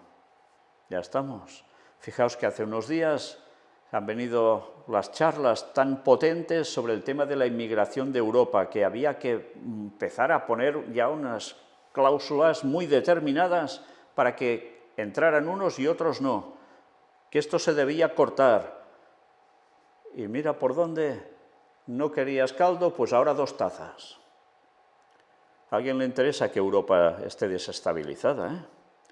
Ya estamos. Fijaos que hace unos días han venido las charlas tan potentes sobre el tema de la inmigración de Europa, que había que empezar a poner ya unas cláusulas muy determinadas para que entraran unos y otros no, que esto se debía cortar. Y mira por dónde, no querías caldo, pues ahora 2 tazas. ¿A alguien le interesa que Europa esté desestabilizada?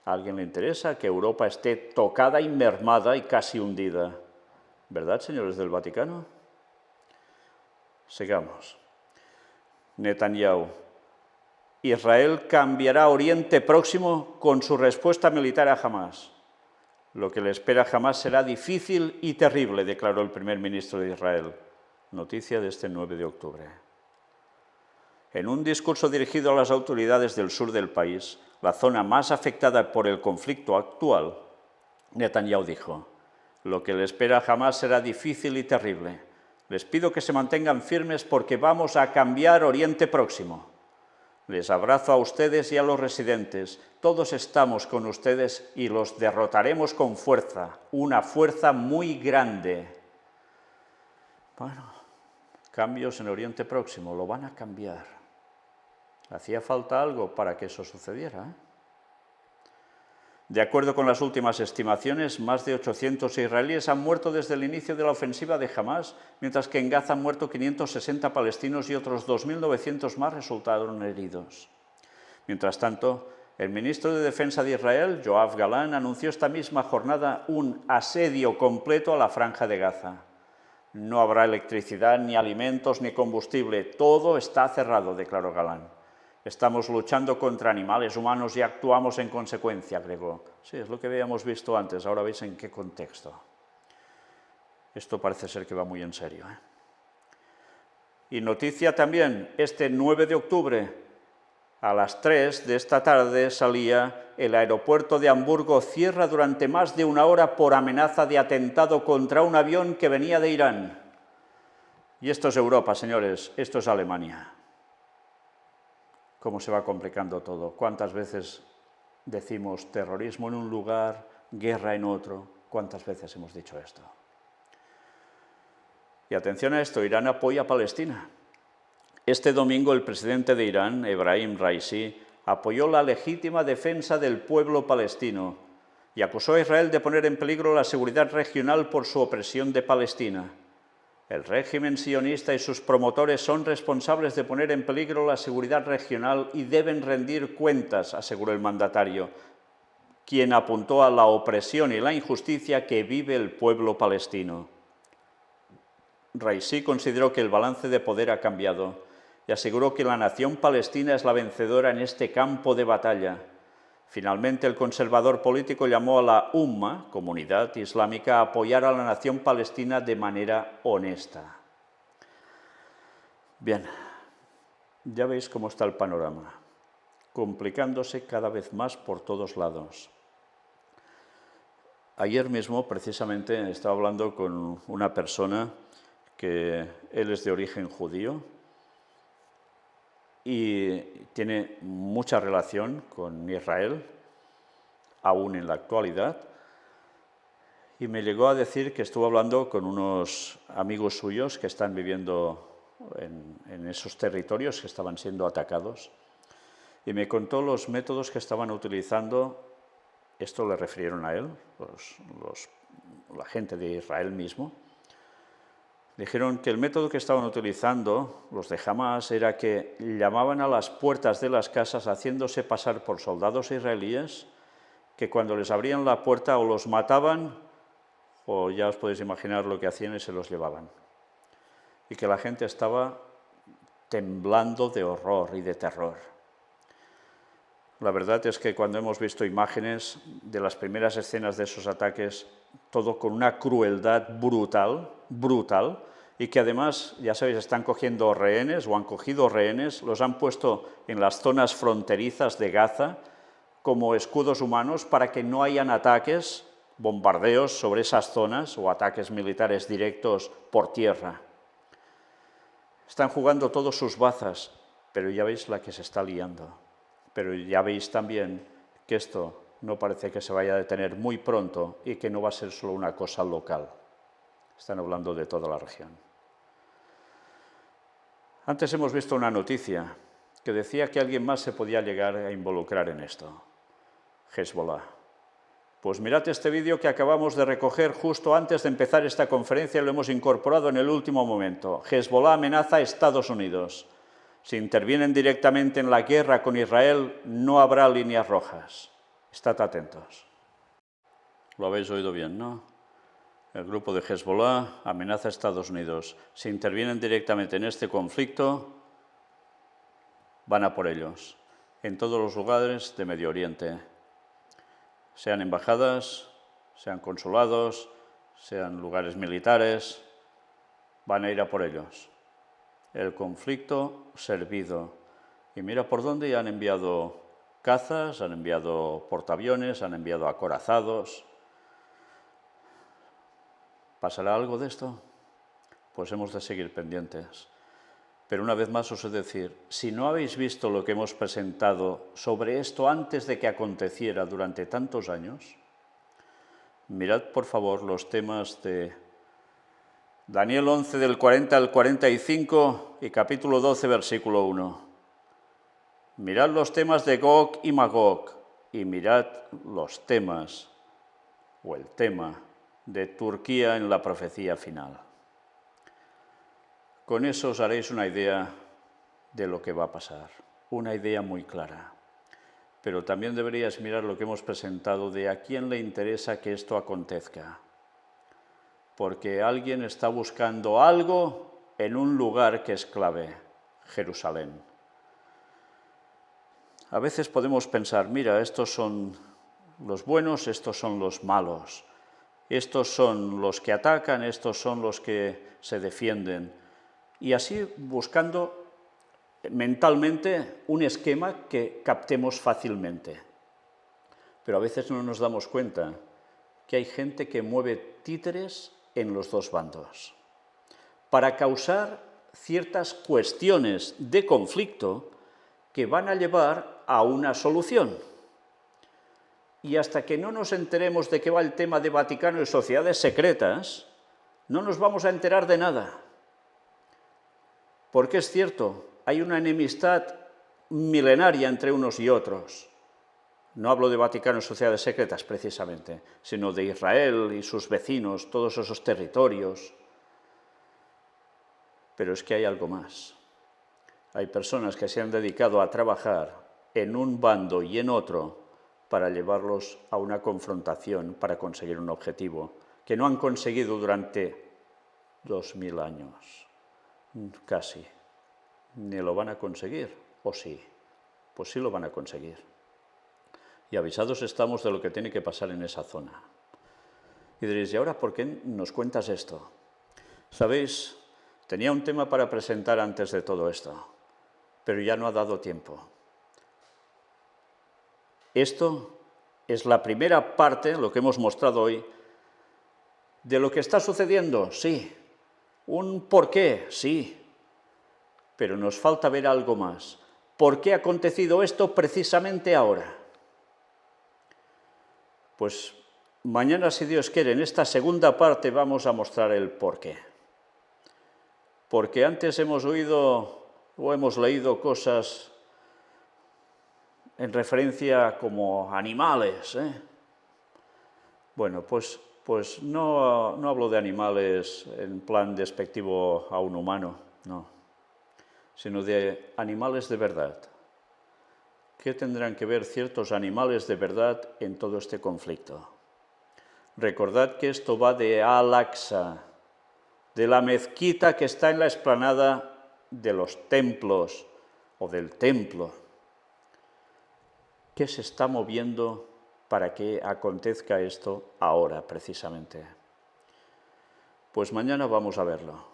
¿A alguien le interesa que Europa esté tocada y mermada y casi hundida? ¿Verdad, señores del Vaticano? Sigamos. Netanyahu. Israel cambiará Oriente Próximo con su respuesta militar a Hamás. Lo que le espera a Hamás será difícil y terrible, declaró el primer ministro de Israel. Noticia de este 9 de octubre. En un discurso dirigido a las autoridades del sur del país, la zona más afectada por el conflicto actual, Netanyahu dijo: lo que le espera a Hamás será difícil y terrible. Les pido que se mantengan firmes porque vamos a cambiar Oriente Próximo. Les abrazo a ustedes y a los residentes. Todos estamos con ustedes y los derrotaremos con fuerza, una fuerza muy grande. Bueno, cambios en Oriente Próximo, lo van a cambiar. Hacía falta algo para que eso sucediera, De acuerdo con las últimas estimaciones, más de 800 israelíes han muerto desde el inicio de la ofensiva de Hamás, mientras que en Gaza han muerto 560 palestinos y otros 2.900 más resultaron heridos. Mientras tanto, el ministro de Defensa de Israel, Yoav Galán, anunció esta misma jornada un asedio completo a la Franja de Gaza. No habrá electricidad, ni alimentos, ni combustible. Todo está cerrado, declaró Galán. Estamos luchando contra animales humanos y actuamos en consecuencia, agregó. Sí, es lo que habíamos visto antes, ahora veis en qué contexto. Esto parece ser que va muy en serio. Y noticia también, este 9 de octubre, a las 3 de esta tarde salía el aeropuerto de Hamburgo, cierra durante más de 1 hora por amenaza de atentado contra un avión que venía de Irán. Y esto es Europa, señores, esto es Alemania. Cómo se va complicando todo. ¿Cuántas veces decimos terrorismo en un lugar, guerra en otro? ¿Cuántas veces hemos dicho esto? Y atención a esto, Irán apoya a Palestina. Este domingo el presidente de Irán, Ebrahim Raisi, apoyó la legítima defensa del pueblo palestino y acusó a Israel de poner en peligro la seguridad regional por su opresión de Palestina. El régimen sionista y sus promotores son responsables de poner en peligro la seguridad regional y deben rendir cuentas, aseguró el mandatario, quien apuntó a la opresión y la injusticia que vive el pueblo palestino. Raisi consideró que el balance de poder ha cambiado y aseguró que la nación palestina es la vencedora en este campo de batalla. Finalmente, el conservador político llamó a la Umma, comunidad islámica, a apoyar a la nación palestina de manera honesta. Bien, ya veis cómo está el panorama, complicándose cada vez más por todos lados. Ayer mismo, precisamente, estaba hablando con una persona que él es de origen judío y tiene mucha relación con Israel, aún en la actualidad. Y me llegó a decir que estuvo hablando con unos amigos suyos que están viviendo en esos territorios que estaban siendo atacados. Y me contó los métodos que estaban utilizando. Esto le refirieron a él, la gente de Israel mismo. Dijeron que el método que estaban utilizando los de Hamás era que llamaban a las puertas de las casas haciéndose pasar por soldados israelíes, que cuando les abrían la puerta o los mataban o ya os podéis imaginar lo que hacían y se los llevaban. Y que la gente estaba temblando de horror y de terror. La verdad es que cuando hemos visto imágenes de las primeras escenas de esos ataques, todo con una crueldad brutal, y que además, ya sabéis, están cogiendo rehenes o han cogido rehenes, los han puesto en las zonas fronterizas de Gaza como escudos humanos para que no hayan ataques, bombardeos sobre esas zonas o ataques militares directos por tierra. Están jugando todos sus bazas, pero ya veis la que se está liando. Pero ya veis también que esto no parece que se vaya a detener muy pronto y que no va a ser solo una cosa local. Están hablando de toda la región. Antes hemos visto una noticia que decía que alguien más se podía llegar a involucrar en esto. Hezbollah. Pues mirad este vídeo que acabamos de recoger justo antes de empezar esta conferencia y lo hemos incorporado en el último momento. Hezbollah amenaza a Estados Unidos. Si intervienen directamente en la guerra con Israel, no habrá líneas rojas. Estad atentos. Lo habéis oído bien, ¿no? El grupo de Hezbollah amenaza a Estados Unidos. Si intervienen directamente en este conflicto, van a por ellos. En todos los lugares de Medio Oriente. Sean embajadas, sean consulados, sean lugares militares, van a ir a por ellos. El conflicto servido. Y mira por dónde ya han enviado cazas, han enviado portaaviones, han enviado acorazados. ¿Pasará algo de esto? Pues hemos de seguir pendientes. Pero una vez más os he de decir, si no habéis visto lo que hemos presentado sobre esto antes de que aconteciera durante tantos años, mirad por favor los temas de Daniel 11 del 40 al 45 y capítulo 12 versículo 1. Mirad los temas de Gog y Magog y mirad los temas o el tema de Turquía en la profecía final. Con eso os haréis una idea de lo que va a pasar, una idea muy clara. Pero también deberíais mirar lo que hemos presentado de a quién le interesa que esto acontezca. Porque alguien está buscando algo en un lugar que es clave, Jerusalén. A veces podemos pensar, mira, estos son los buenos, estos son los malos, estos son los que atacan, estos son los que se defienden. Y así buscando mentalmente un esquema que captemos fácilmente. Pero a veces no nos damos cuenta que hay gente que mueve títeres en los dos bandos para causar ciertas cuestiones de conflicto que van a llevar a una solución. Y hasta que no nos enteremos de qué va el tema de Vaticano y sociedades secretas, no nos vamos a enterar de nada. Porque es cierto, hay una enemistad milenaria entre unos y otros. No hablo de Vaticano y sociedades secretas precisamente, sino de Israel y sus vecinos, todos esos territorios. Pero es que hay algo más. Hay personas que se han dedicado a trabajar en un bando y en otro para llevarlos a una confrontación, para conseguir un objetivo, que no han conseguido durante 2000 años. Casi. Ni lo van a conseguir, ¿o sí? Pues sí lo van a conseguir. Y avisados estamos de lo que tiene que pasar en esa zona. Y diréis, ¿y ahora por qué nos cuentas esto? Sabéis, tenía un tema para presentar antes de todo esto, pero ya no ha dado tiempo. Esto es la primera parte, lo que hemos mostrado hoy, de lo que está sucediendo, sí. Un porqué, sí. Pero nos falta ver algo más. ¿por qué ha acontecido esto precisamente ahora? Pues mañana, si Dios quiere, en esta segunda parte vamos a mostrar el porqué. Porque antes hemos oído o hemos leído cosas en referencia como animales, Bueno, pues no hablo de animales en plan despectivo a un humano, no, sino de animales de verdad. ¿Qué tendrán que ver ciertos animales de verdad en todo este conflicto? Recordad que esto va de Al-Aqsa, de la mezquita que está en la explanada de los templos o del templo. ¿Qué se está moviendo para que acontezca esto ahora, precisamente? Pues mañana vamos a verlo.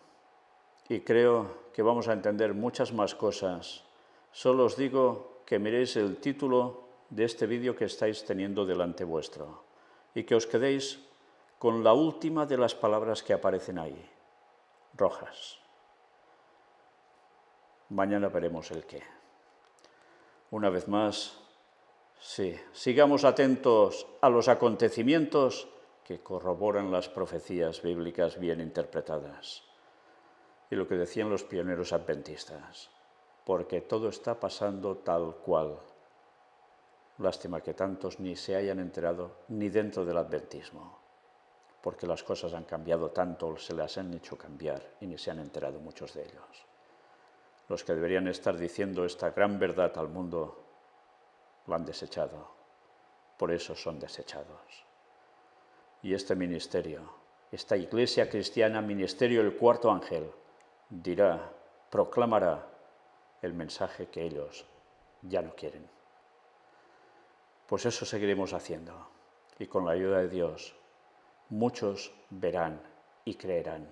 Y creo que vamos a entender muchas más cosas. Solo os digo que miréis el título de este vídeo que estáis teniendo delante vuestro y que os quedéis con la última de las palabras que aparecen ahí, rojas. Mañana veremos el qué. Una vez más, sí, sigamos atentos a los acontecimientos que corroboran las profecías bíblicas bien interpretadas. Y lo que decían los pioneros adventistas, porque todo está pasando tal cual. Lástima que tantos ni se hayan enterado ni dentro del adventismo, porque las cosas han cambiado tanto, se las han hecho cambiar y ni se han enterado muchos de ellos. Los que deberían estar diciendo esta gran verdad al mundo lo han desechado, por eso son desechados. Y este ministerio, esta iglesia cristiana, ministerio del cuarto ángel, dirá, proclamará el mensaje que ellos ya no quieren. Pues eso seguiremos haciendo, y con la ayuda de Dios, muchos verán y creerán.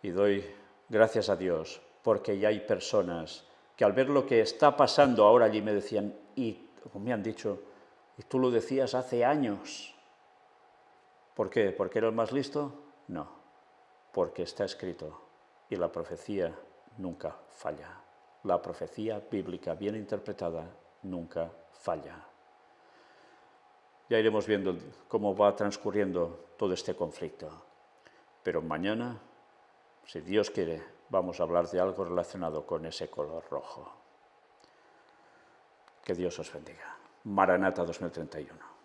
Y doy gracias a Dios, porque ya hay personas que al ver lo que está pasando ahora allí me decían, y me han dicho, y tú lo decías hace años. ¿Por qué? ¿Porque era el más listo? No, porque está escrito, y la profecía nunca falla. La profecía bíblica bien interpretada nunca falla. Ya iremos viendo cómo va transcurriendo todo este conflicto. Pero mañana, si Dios quiere, vamos a hablar de algo relacionado con ese color rojo. Que Dios os bendiga. Maranata 2031.